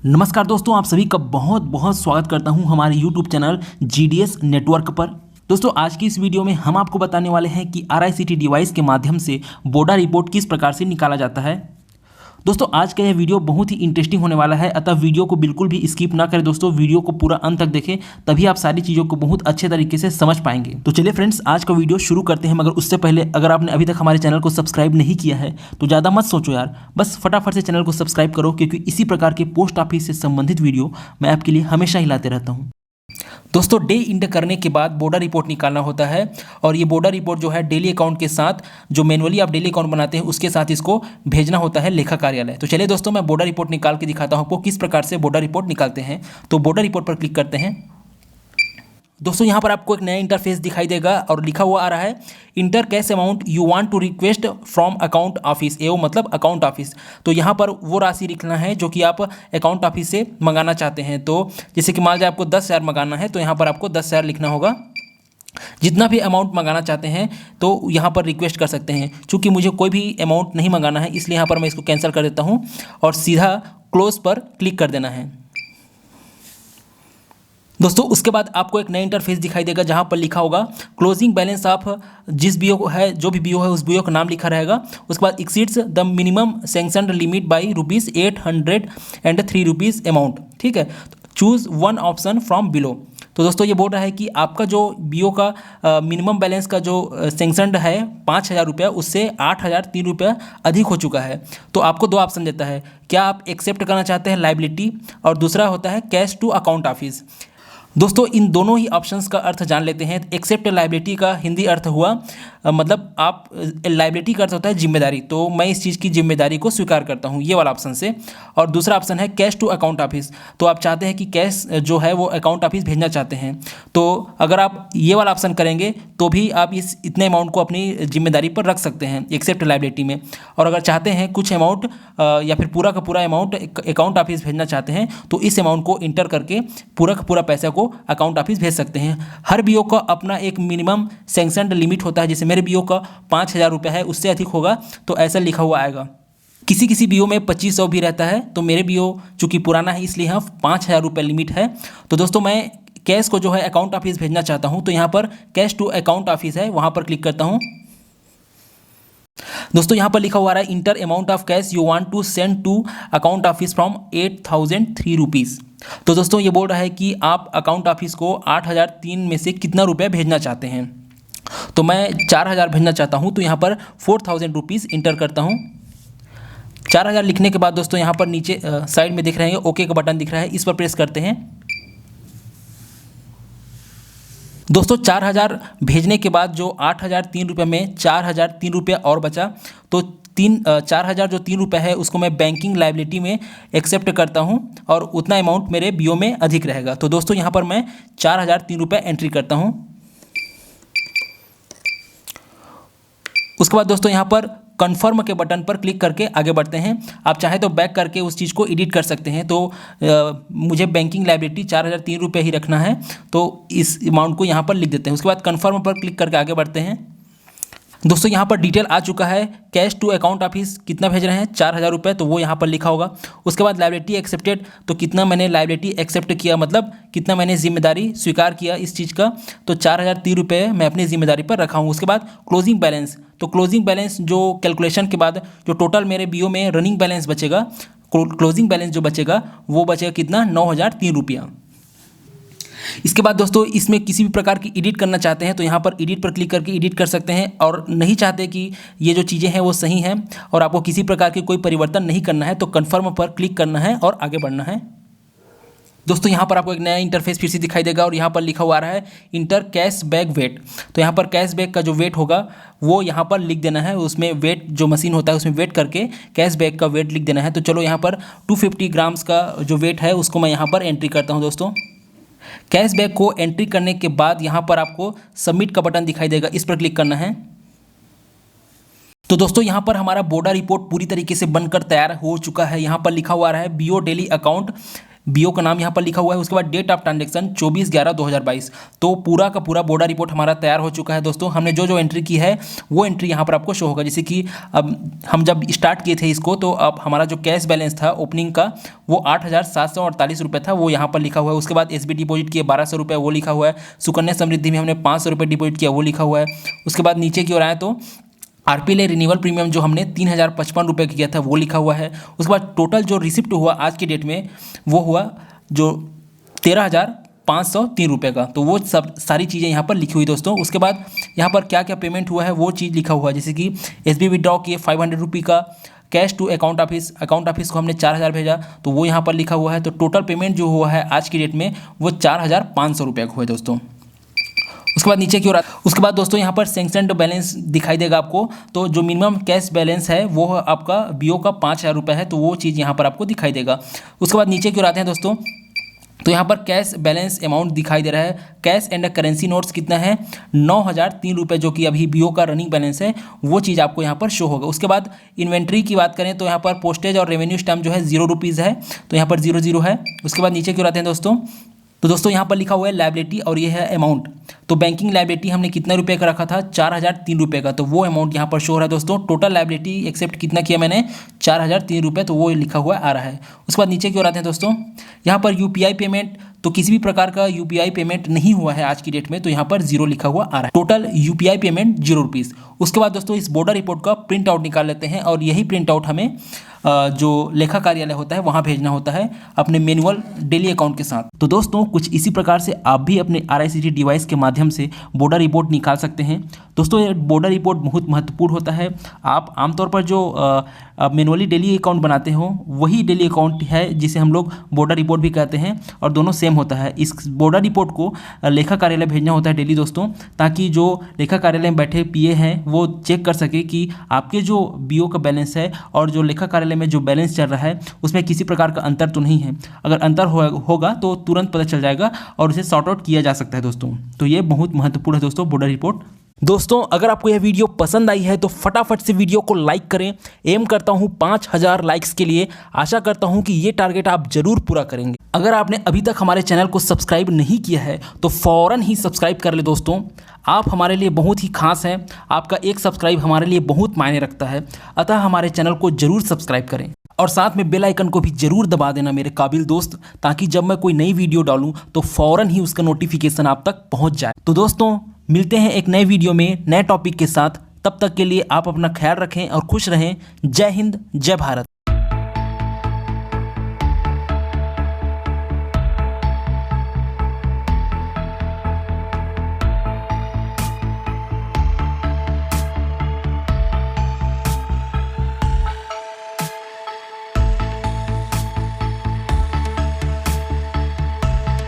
नमस्कार दोस्तों, आप सभी का बहुत बहुत स्वागत करता हूं हमारे YouTube चैनल GDS नेटवर्क पर। दोस्तों, आज की इस वीडियो में हम आपको बताने वाले हैं कि RICT डिवाइस के माध्यम से बोर्डा रिपोर्ट किस प्रकार से निकाला जाता है। दोस्तों, आज का यह वीडियो बहुत ही इंटरेस्टिंग होने वाला है, अतः वीडियो को बिल्कुल भी स्किप ना करें। दोस्तों, वीडियो को पूरा अंत तक देखें, तभी आप सारी चीज़ों को बहुत अच्छे तरीके से समझ पाएंगे। तो चलिए फ्रेंड्स, आज का वीडियो शुरू करते हैं। मगर उससे पहले अगर आपने अभी तक हमारे चैनल को सब्सक्राइब नहीं किया है तो ज़्यादा मत सोचो यार, बस फटाफट से चैनल को सब्सक्राइब करो, क्योंकि इसी प्रकार के पोस्ट ऑफिस से संबंधित वीडियो मैं आपके लिए हमेशा ही लाते रहता हूँ। दोस्तों, डे इंटर करने के बाद बोर्डा रिपोर्ट निकालना होता है, और ये बोर्डा रिपोर्ट जो है डेली अकाउंट के साथ, जो मैनुअली आप डेली अकाउंट बनाते हैं उसके साथ इसको भेजना होता है लेखा कार्यालय। तो चलिए दोस्तों, मैं बोर्डा रिपोर्ट निकाल के दिखाता हूँ आपको किस प्रकार से बोर्डा रिपोर्ट निकालते हैं। तो बोर्डा रिपोर्ट पर क्लिक करते हैं। दोस्तों, यहाँ पर आपको एक नया इंटरफेस दिखाई देगा और लिखा हुआ आ रहा है enter cash amount you want to request from account office. AO मतलब अकाउंट ऑफिस। तो यहाँ पर वो राशि लिखना है जो कि आप अकाउंट ऑफिस से मंगाना चाहते हैं। तो जैसे कि मान लीजिए आपको 10,000 मंगाना है, तो यहाँ पर आपको 10,000 लिखना होगा। जितना भी अमाउंट मंगाना चाहते हैं तो यहाँ पर रिक्वेस्ट कर सकते हैं। चूँकि मुझे कोई भी अमाउंट नहीं मंगाना है, इसलिए यहाँ पर मैं इसको कैंसिल कर देता हूँ और सीधा क्लोज पर क्लिक कर देना है। दोस्तों, उसके बाद आपको एक नया इंटरफेस दिखाई देगा जहां पर लिखा होगा क्लोजिंग बैलेंस ऑफ जिस बीओ है, जो भी बीओ है उस बीओ का नाम लिखा रहेगा। उसके बाद exceeds the minimum sanctioned limit by ₹803 amount. ठीक है, choose one option from below. तो दोस्तों, ये बोल रहा है कि आपका जो बीओ का मिनिमम बैलेंस का जो सैंक्शनड है 5,000 रुपया, उससे 8,003 रुपया अधिक हो चुका है। तो आपको दो ऑप्शन देता है, क्या आप एक्सेप्ट करना चाहते हैं लाइबिलिटी, और दूसरा होता है कैश टू अकाउंट ऑफिस। दोस्तों, इन दोनों ही ऑप्शंस का अर्थ जान लेते हैं। एक्सेप्ट लाइबिलिटी का हिंदी अर्थ हुआ मतलब आप लाइबिलिटी का अर्थ होता है जिम्मेदारी, तो मैं इस चीज़ की जिम्मेदारी को स्वीकार करता हूँ, ये वाला ऑप्शन से। और दूसरा ऑप्शन है कैश टू अकाउंट ऑफिस, तो आप चाहते हैं कि कैश जो है वो अकाउंट ऑफिस भेजना चाहते हैं। तो अगर आप ये वाला ऑप्शन करेंगे तो भी आप इस इतने अमाउंट को अपनी जिम्मेदारी पर रख सकते हैं एक्सेप्ट लाइबिलिटी में। और अगर चाहते हैं कुछ अमाउंट या फिर पूरा का पूरा अमाउंट अकाउंट ऑफिस भेजना चाहते हैं, तो इस अमाउंट को इंटर करके पूरा का पूरा पैसा को अकाउंट ऑफिस भेज सकते हैं। हर बीओ का अपना एक मिनिमम सैंक्शनड लिमिट होता है। जैसे मेरे बीओ का 5,000 रुपये है, उससे अधिक होगा तो ऐसा लिखा हुआ आएगा। किसी किसी बीओ में 2,500 भी रहता है, तो मेरे बीओ चूँकि पुराना है इसलिए यहाँ 5,000 रुपये लिमिट है। तो दोस्तों, मैं कैश को जो है अकाउंट ऑफिस भेजना चाहता हूँ, तो यहाँ पर कैश टू अकाउंट ऑफिस है, वहाँ पर क्लिक करता हूँ। दोस्तों, यहाँ पर लिखा हुआ है enter amount of cash you want to send to account office from 8,003 rupees. तो दोस्तों, ये बोल रहा है कि आप अकाउंट ऑफिस को 8,003 में से कितना रुपया भेजना चाहते हैं। तो मैं 4,000 भेजना चाहता हूँ, तो यहाँ पर 4,000 रुपीज़ इंटर करता हूँ। 4,000 लिखने के बाद दोस्तों, यहाँ पर नीचे साइड में दिख रहे हैं ओके का बटन दिख रहा है, इस पर प्रेस करते हैं। दोस्तों, 4,000 भेजने के बाद जो 8,003 रुपये में 4,003 रुपया और बचा, तो 4,000 जो 3 रुपये है उसको मैं बैंकिंग लाइबिलिटी में एक्सेप्ट करता हूं, और उतना अमाउंट मेरे बीओ में अधिक रहेगा। तो दोस्तों, यहाँ पर मैं 4,003 रुपये एंट्री करता हूं। उसके बाद दोस्तों, यहाँ पर कन्फर्म के बटन पर क्लिक करके आगे बढ़ते हैं। आप चाहें तो बैक करके उस चीज़ को एडिट कर सकते हैं। तो मुझे बैंकिंग लाइबिलिटी 4,003 रुपये ही रखना है, तो इस अमाउंट को यहाँ पर लिख देते हैं। उसके बाद कन्फर्म पर क्लिक करके आगे बढ़ते हैं। दोस्तों, यहाँ पर डिटेल आ चुका है। कैश टू अकाउंट ऑफिस कितना भेज रहे हैं, 4,000 रुपये, तो वो यहाँ पर लिखा होगा। उसके बाद लाइबिलिटी एक्सेप्टेड, तो कितना मैंने लाइबिलिटी एक्सेप्ट किया, मतलब कितना मैंने जिम्मेदारी स्वीकार किया इस चीज़ का, तो 4,003 रुपये मैं अपनी जिम्मेदारी पर रखा हूँ। उसके बाद क्लोजिंग बैलेंस, तो क्लोजिंग बैलेंस जो कैलकुलेशन के बाद जो टोटल मेरे बीओ में रनिंग बैलेंस बचेगा, क्लोजिंग बैलेंस जो बचेगा वो बचेगा कितना, 9,003 रुपया। इसके बाद दोस्तों, इसमें किसी भी प्रकार की एडिट करना चाहते हैं तो यहाँ पर एडिट पर क्लिक करके एडिट कर सकते हैं, और नहीं चाहते कि ये जो चीज़ें हैं वो सही हैं और आपको किसी प्रकार की कोई परिवर्तन नहीं करना है, तो कन्फर्म पर क्लिक करना है और आगे बढ़ना है। दोस्तों, यहाँ पर आपको एक नया इंटरफेस फिर से दिखाई देगा, और यहाँ पर लिखा हुआ रहा है इंटर कैश बैग वेट। तो यहाँ पर कैश बैग का जो वेट होगा वो यहाँ पर लिख देना है। उसमें वेट जो मशीन होता है उसमें वेट करके कैश बैग का वेट लिख देना है। तो चलो, यहाँ पर 250 ग्राम्स का जो वेट है उसको मैं यहाँ पर एंट्री करता हूँ। दोस्तों, कैशबैक को एंट्री करने के बाद यहाँ पर आपको सबमिट का बटन दिखाई देगा, इस पर क्लिक करना है। तो दोस्तों, यहाँ पर हमारा बोर्डा रिपोर्ट पूरी तरीके से बनकर तैयार हो चुका है। यहाँ पर लिखा हुआ है बीओ डेली अकाउंट बीओ का नाम यहाँ पर लिखा हुआ है, उसके बाद डेट ऑफ ट्रांजेक्शन 24/11/2022। तो पूरा का पूरा बोडा रिपोर्ट हमारा तैयार हो चुका है दोस्तों। हमने जो जो एंट्री की है वो एंट्री यहाँ पर आपको शो होगा। जैसे कि अब हम जब स्टार्ट किए थे इसको, तो अब हमारा जो कैश बैलेंस था ओपनिंग का वो 8,748 रुपये था, वो यहाँ पर लिखा हुआ है। उसके बाद एसबी डिपॉजिट किए 1,200 रुपये, वो लिखा हुआ है। सुकन्या समृद्धि में हमने 500 रुपये डिपॉजिट किया, वो लिखा हुआ है। उसके बाद नीचे की ओर आए तो आरपीएल रिन्यूअल प्रीमियम जो हमने 3,055 रुपये किया था, वो लिखा हुआ है। उसके बाद टोटल जो रिसिप्ट हुआ आज की डेट में वो हुआ जो 13,503 रुपये का। तो वो सब सारी चीज़ें यहाँ पर लिखी हुई दोस्तों। उसके बाद यहाँ पर क्या क्या पेमेंट हुआ है वो चीज़ लिखा हुआ है। जैसे कि एसबी विड्रॉ किए 500 रुपये का, कैश टू अकाउंट ऑफिस को हमने 4,000 भेजा, तो वो यहाँ पर लिखा हुआ है। तो टोटल पेमेंट जो हुआ है आज की डेट में वो 4,500 रुपये का हुआ दोस्तों। उसके बाद नीचे की ओर उसके बाद दोस्तों यहाँ पर सैंक्शनड बैलेंस दिखाई देगा आपको। तो जो मिनिमम कैश बैलेंस है वो आपका बीओ का 5,000 रुपये है, तो वो चीज़ यहाँ पर आपको दिखाई देगा। उसके बाद नीचे की ओर आते हैं दोस्तों, तो यहाँ पर कैश बैलेंस अमाउंट दिखाई दे रहा है। कैश एंड करेंसी नोट्स कितना है 9,003 रुपये, जो कि अभी बीओ का रनिंग बैलेंस है, वो चीज़ आपको यहाँ पर शो होगा। उसके बाद इन्वेंट्री की बात करें तो यहाँ पर पोस्टेज और रेवेन्यू स्टैम्प जो है 0 रुपीज़ है, तो यहाँ पर 0 है। उसके बाद नीचे की ओर आते हैं दोस्तों, तो दोस्तों यहाँ पर लिखा हुआ है लायबिलिटी और ये है अमाउंट। तो बैंकिंग लायबिलिटी हमने कितने रुपए का रखा था 4,003 रुपये का, तो वो अमाउंट यहाँ पर शो हो रहा है दोस्तों। टोटल लायबिलिटी एक्सेप्ट कितना किया मैंने 4,003 रुपये, तो वो लिखा हुआ आ रहा है। उसके बाद नीचे की ओर आते हैं दोस्तों, यहाँ पर यूपीआई पेमेंट, तो किसी भी प्रकार का यूपीआई पेमेंट नहीं हुआ है आज की डेट में, तो यहाँ पर 0 लिखा हुआ आ रहा है। Total UPI payment 0 rupees. उसके बाद दोस्तों इस बोर्डर रिपोर्ट का प्रिंट आउट निकाल लेते हैं, और यही प्रिंट आउट हमें जो लेखा कार्यालय होता है वहाँ भेजना होता है अपने मैनुअल डेली अकाउंट के साथ। तो दोस्तों कुछ इसी प्रकार से आप भी अपने RICT डिवाइस के माध्यम से बोर्डर रिपोर्ट निकाल सकते हैं। दोस्तों ये बोर्डर रिपोर्ट बहुत महत्वपूर्ण होता है। आप आमतौर पर जो मैनुअली डेली अकाउंट बनाते हो वही डेली अकाउंट है जिसे हम लोग बोर्डर रिपोर्ट भी कहते हैं, और दोनों सेम होता है। इस बोर्डर रिपोर्ट को लेखा कार्यालय भेजना होता है डेली दोस्तों, ताकि जो लेखा कार्यालय में बैठे पीए हैं वो चेक कर सके कि आपके जो बीओ का बैलेंस है और जो लेखा कार्यालय में जो बैलेंस चल रहा है उसमें किसी प्रकार का अंतर तो नहीं है। अगर अंतर होगा तो तुरंत पता चल जाएगा और उसे सॉर्ट आउट किया जा सकता है दोस्तों। तो ये बहुत महत्वपूर्ण है दोस्तों बोर्डर रिपोर्ट। दोस्तों अगर आपको यह वीडियो पसंद आई है तो फटाफट से वीडियो को लाइक करें। एम करता हूं 5,000 लाइक्स के लिए। आशा करता हूं कि ये टारगेट आप जरूर पूरा करेंगे। अगर आपने अभी तक हमारे चैनल को सब्सक्राइब नहीं किया है तो फ़ौरन ही सब्सक्राइब कर ले दोस्तों। आप हमारे लिए बहुत ही खास हैं। आपका एक सब्सक्राइब हमारे लिए बहुत मायने रखता है, अतः हमारे चैनल को जरूर सब्सक्राइब करें और साथ में बेल आइकन को भी जरूर दबा देना मेरे काबिल दोस्त, ताकि जब मैं कोई नई वीडियो डालूं तो फ़ौरन ही उसका नोटिफिकेशन आप तक पहुंच जाए। तो दोस्तों मिलते हैं एक नए वीडियो में नए टॉपिक के साथ। तब तक के लिए आप अपना ख्याल रखें और खुश रहें। जय हिंद, जय भारत।